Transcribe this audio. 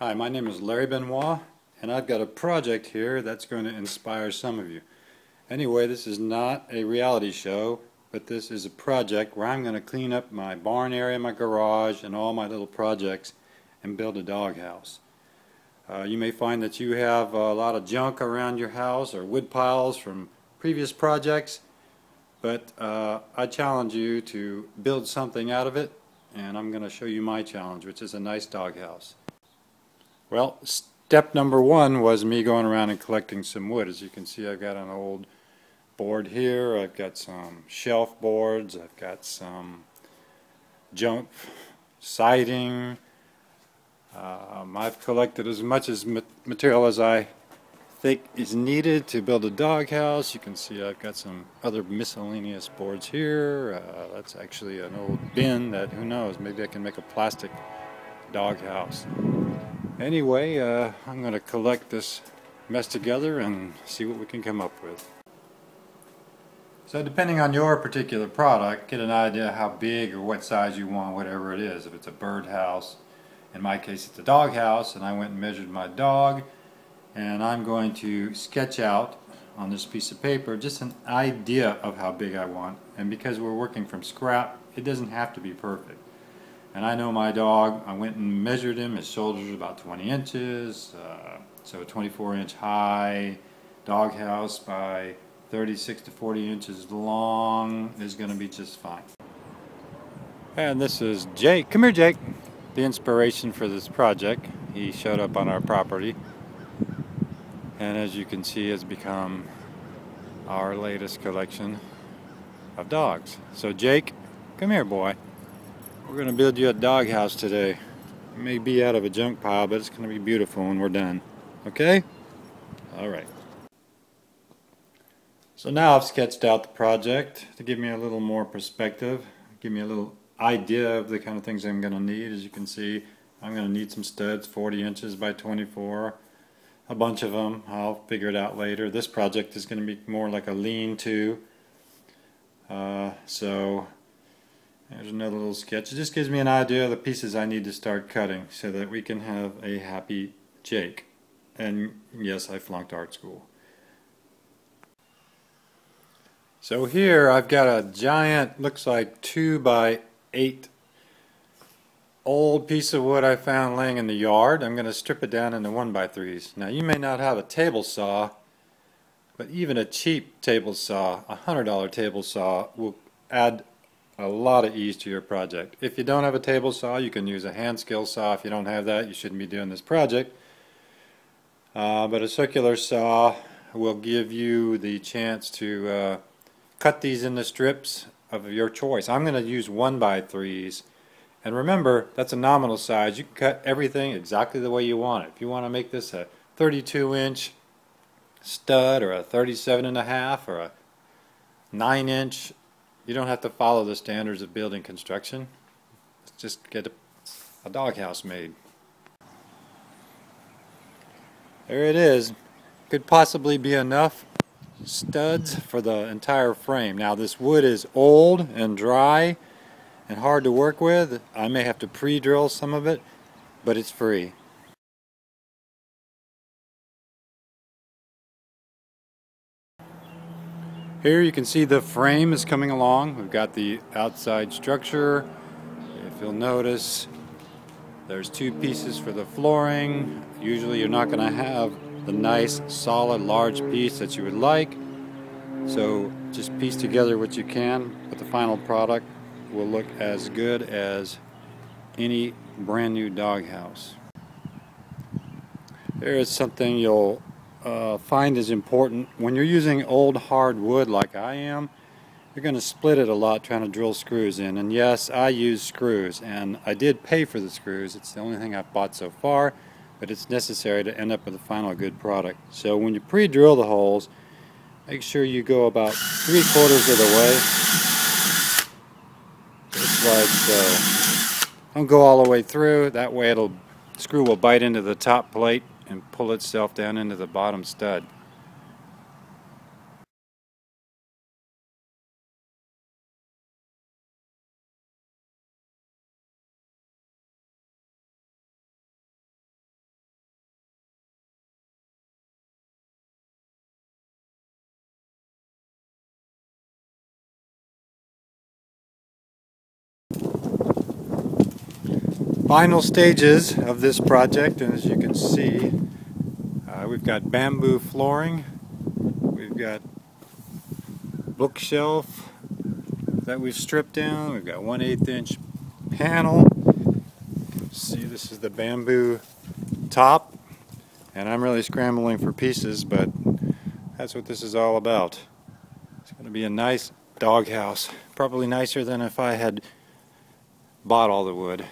Hi, my name is Larry Benoit, and I've got a project here that's going to inspire some of you. Anyway, this is not a reality show, but this is a project where I'm going to clean up my barn area, my garage, and all my little projects and build a doghouse. You may find that you have a lot of junk around your house or wood piles from previous projects, but I challenge you to build something out of it, and I'm going to show you my challenge, which is a nice doghouse. Well, step number one was me going around and collecting some wood. As you can see, I've got an old board here, I've got some shelf boards, I've got some junk siding. I've collected as much material as I think is needed to build a doghouse. You can see I've got some other miscellaneous boards here. That's actually an old bin that, who knows, maybe I can make a plastic doghouse. Anyway, I'm going to collect this mess together and see what we can come up with. So depending on your particular product, get an idea how big or what size you want, whatever it is. If it's a birdhouse, in my case it's a doghouse, and I went and measured my dog, and I'm going to sketch out on this piece of paper just an idea of how big I want. And because we're working from scrap, it doesn't have to be perfect. And I know my dog, I went and measured him, his shoulders are about 20 inches, so a 24-inch high doghouse by 36 to 40 inches long is going to be just fine. And this is Jake. Come here, Jake. The inspiration for this project. He showed up on our property, and as you can see, has become our latest collection of dogs. So Jake, come here, boy. We're going to build you a doghouse today. It may be out of a junk pile, but it's going to be beautiful when we're done. Okay? Alright. So now I've sketched out the project to give me a little more perspective, give me a little idea of the kind of things I'm going to need. As you can see, I'm going to need some studs, 40 inches by 24. A bunch of them. I'll figure it out later. This project is going to be more like a lean-to. So there's another little sketch. It just gives me an idea of the pieces I need to start cutting so that we can have a happy Jake. And yes, I flunked art school. So here I've got a giant, looks like 2 by 8 old piece of wood I found laying in the yard. I'm going to strip it down into 1 by 3s. Now you may not have a table saw, but even a cheap table saw, a $100 table saw, will add a lot of ease to your project. If you don't have a table saw, you can use a hand skill saw. If you don't have that, you shouldn't be doing this project. But a circular saw will give you the chance to cut these into strips of your choice. I'm going to use 1 by 3s. And remember, that's a nominal size. You can cut everything exactly the way you want it. If you want to make this a 32-inch stud or a 37.5 or a 9-inch, you don't have to follow the standards of building construction. Let's just get a doghouse made. There it is. Could possibly be enough studs for the entire frame. Now this wood is old and dry and hard to work with. I may have to pre-drill some of it, but it's free. Here you can see the frame is coming along. We've got the outside structure. If you'll notice, there's 2 pieces for the flooring. Usually you're not going to have the nice, solid, large piece that you would like. So just piece together what you can, but the final product will look as good as any brand new doghouse. There is something you'll find is important. When you're using old hard wood like I am, you're going to split it a lot trying to drill screws in. And yes, I use screws, and I did pay for the screws. It's the only thing I've bought so far, but it's necessary to end up with a final good product. So when you pre-drill the holes, make sure you go about 3/4 of the way, just like so. Don't go all the way through. That way screw will bite into the top plate and pull itself down into the bottom stud. final stages of this project, and as you can see, we've got bamboo flooring, we've got bookshelf that we've stripped down, we've got 1/8 inch panel. See, this is the bamboo top, and I'm really scrambling for pieces, but that's what this is all about. It's going to be a nice doghouse, probably nicer than if I had bought all the wood.